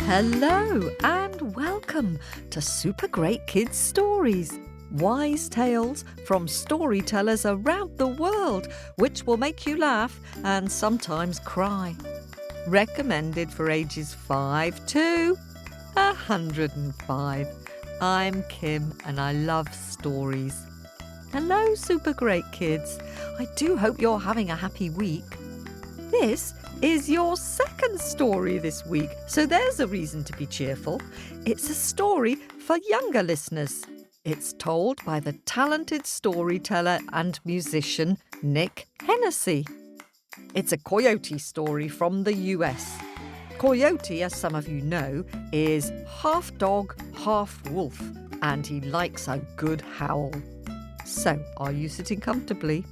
Hello and welcome to Super Great Kids Stories, wise tales from storytellers around the world, which will make you laugh and sometimes cry. Recommended for ages 5 to 105. I'm Kim and I love stories. Hello, Super Great Kids. I do hope you're having a happy week. This is your second story this week, so there's a reason to be cheerful. It's a story for younger listeners. It's told by the talented storyteller and musician Nick Hennessey. It's a coyote story from the US. Coyote, as some of you know, is half dog, half wolf, and he likes a good howl. So, are you sitting comfortably?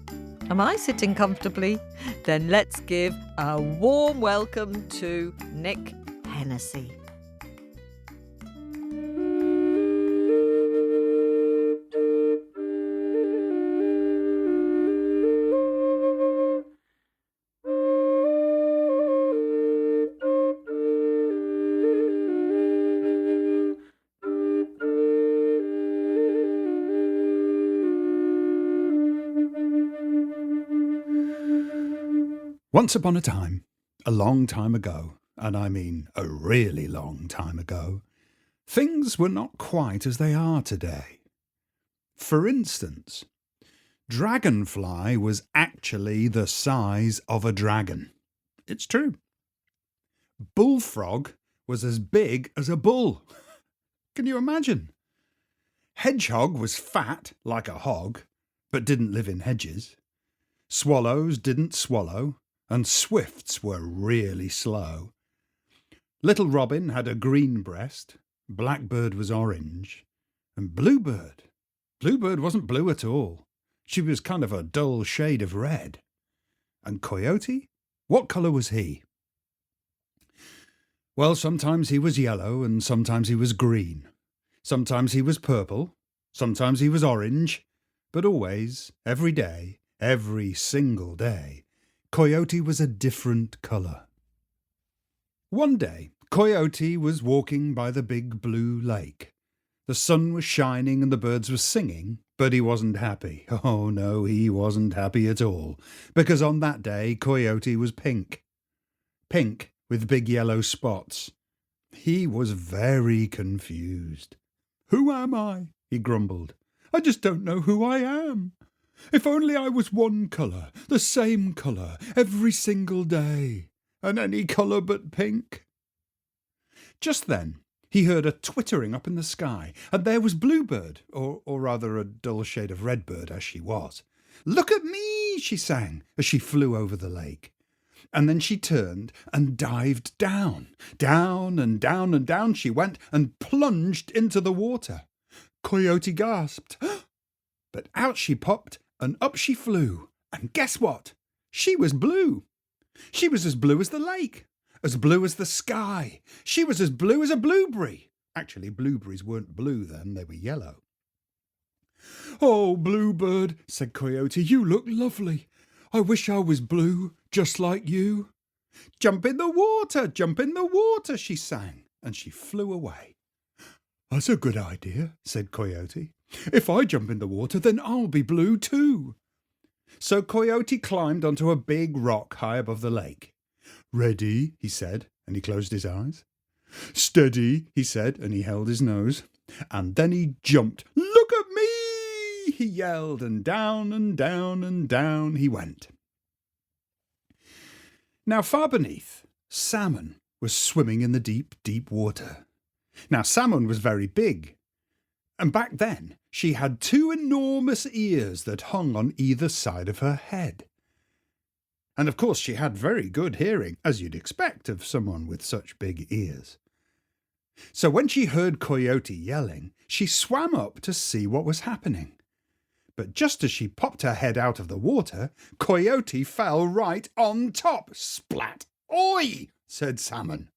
Am I sitting comfortably? Then let's give a warm welcome to Nick Hennessey. Once upon a time, a long time ago, and I mean a really long time ago, things were not quite as they are today. For instance, Dragonfly was actually the size of a dragon. It's true. Bullfrog was as big as a bull. Can you imagine? Hedgehog was fat like a hog, but didn't live in hedges. Swallows didn't swallow. And swifts were really slow. Little Robin had a green breast, Blackbird was orange, and Bluebird wasn't blue at all. She was kind of a dull shade of red. And Coyote? What colour was he? Well, sometimes he was yellow and sometimes he was green. Sometimes he was purple, sometimes he was orange, but always, every day, every single day, Coyote was a different colour. One day, Coyote was walking by the big blue lake. The sun was shining and the birds were singing, but he wasn't happy. Oh no, he wasn't happy at all, because on that day Coyote was pink. Pink with big yellow spots. He was very confused. "Who am I?" he grumbled. "I just don't know who I am. If only I was one colour, the same colour, every single day, and any colour but pink." Just then he heard a twittering up in the sky, and there was Bluebird, or rather a dull shade of Redbird as she was. "Look at me," she sang, as she flew over the lake. And then she turned and dived down. Down and down and down she went, and plunged into the water. Coyote gasped, but out she popped, and up she flew, and guess what? She was blue. She was as blue as the lake, as blue as the sky. She was as blue as a blueberry. Actually, blueberries weren't blue then, they were yellow. "Oh, Bluebird," said Coyote, "you look lovely. I wish I was blue, just like you." "Jump in the water," she sang, and she flew away. "That's a good idea," said Coyote. "If I jump in the water, then I'll be blue too." So Coyote climbed onto a big rock high above the lake. "Ready," he said, and he closed his eyes. "Steady," he said, and he held his nose. And then he jumped. "Look at me!" he yelled, and down and down and down he went. Now far beneath, Salmon was swimming in the deep, deep water. Now Salmon was very big, and back then she had 2 enormous ears that hung on either side of her head. And of course she had very good hearing, as you'd expect of someone with such big ears. So when she heard Coyote yelling, she swam up to see what was happening. But just as she popped her head out of the water, Coyote fell right on top. "Splat! Oi!" said Salmon.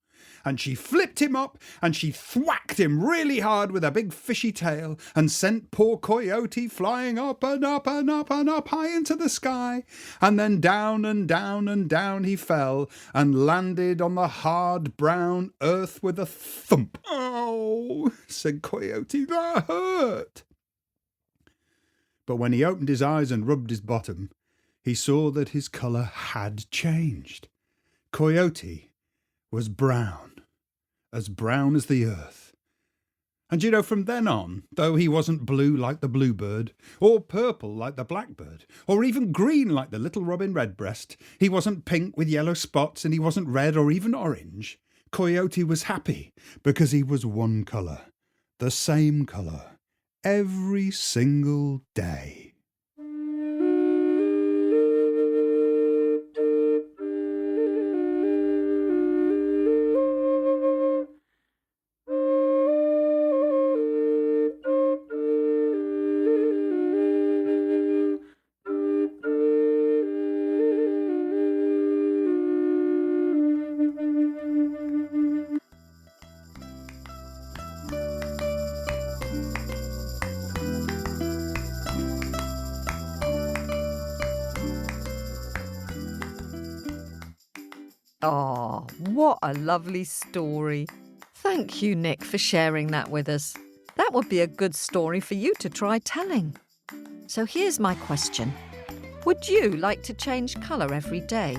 and she flipped him up, and she thwacked him really hard with her big fishy tail, and sent poor Coyote flying up and up and up and up high into the sky, and then down and down and down he fell, and landed on the hard brown earth with a thump. "Oh," said Coyote, "that hurt." But when he opened his eyes and rubbed his bottom, he saw that his colour had changed. Coyote was brown as the earth. And from then on, though he wasn't blue like the bluebird, or purple like the blackbird, or even green like the little robin redbreast, he wasn't pink with yellow spots, and he wasn't red or even orange, Coyote was happy because he was one colour, the same colour, every single day. Oh, what a lovely story. Thank you, Nick, for sharing that with us. That would be a good story for you to try telling. So here's my question. Would you like to change colour every day?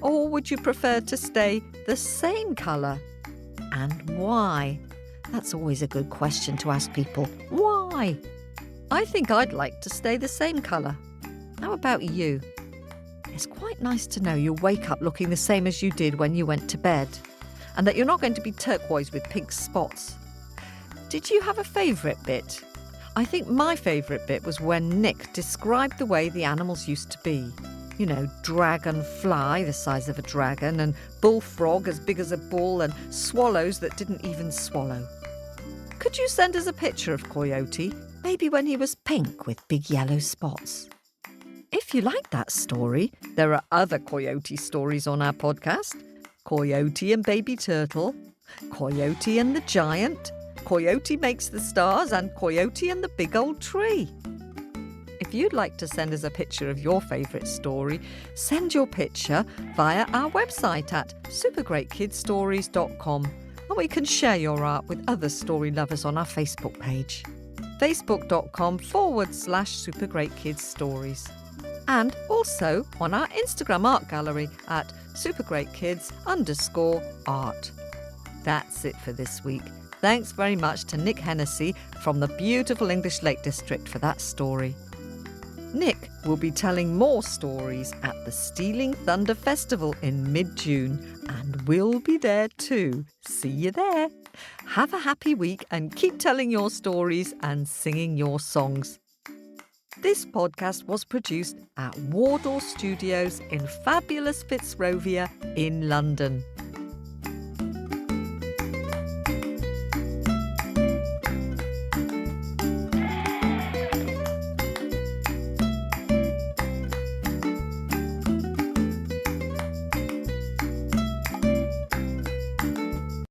Or would you prefer to stay the same colour? And why? That's always a good question to ask people. Why? I think I'd like to stay the same colour. How about you? It's quite nice to know you'll wake up looking the same as you did when you went to bed, and that you're not going to be turquoise with pink spots. Did you have a favourite bit? I think my favourite bit was when Nick described the way the animals used to be. Dragonfly the size of a dragon, and bullfrog as big as a bull, and swallows that didn't even swallow. Could you send us a picture of Coyote, maybe when he was pink with big yellow spots? If you like that story, there are other Coyote stories on our podcast. Coyote and Baby Turtle, Coyote and the Giant, Coyote Makes the Stars, and Coyote and the Big Old Tree. If you'd like to send us a picture of your favourite story, send your picture via our website at supergreatkidstories.com, and we can share your art with other story lovers on our Facebook page, facebook.com/supergreatkidstories. And also on our Instagram art gallery at supergreatkids_art. That's it for this week. Thanks very much to Nick Hennessey from the beautiful English Lake District for that story. Nick will be telling more stories at the Stealing Thunder Festival in mid-June, and we'll be there too. See you there. Have a happy week and keep telling your stories and singing your songs. This podcast was produced at Wardour Studios in fabulous Fitzrovia in London.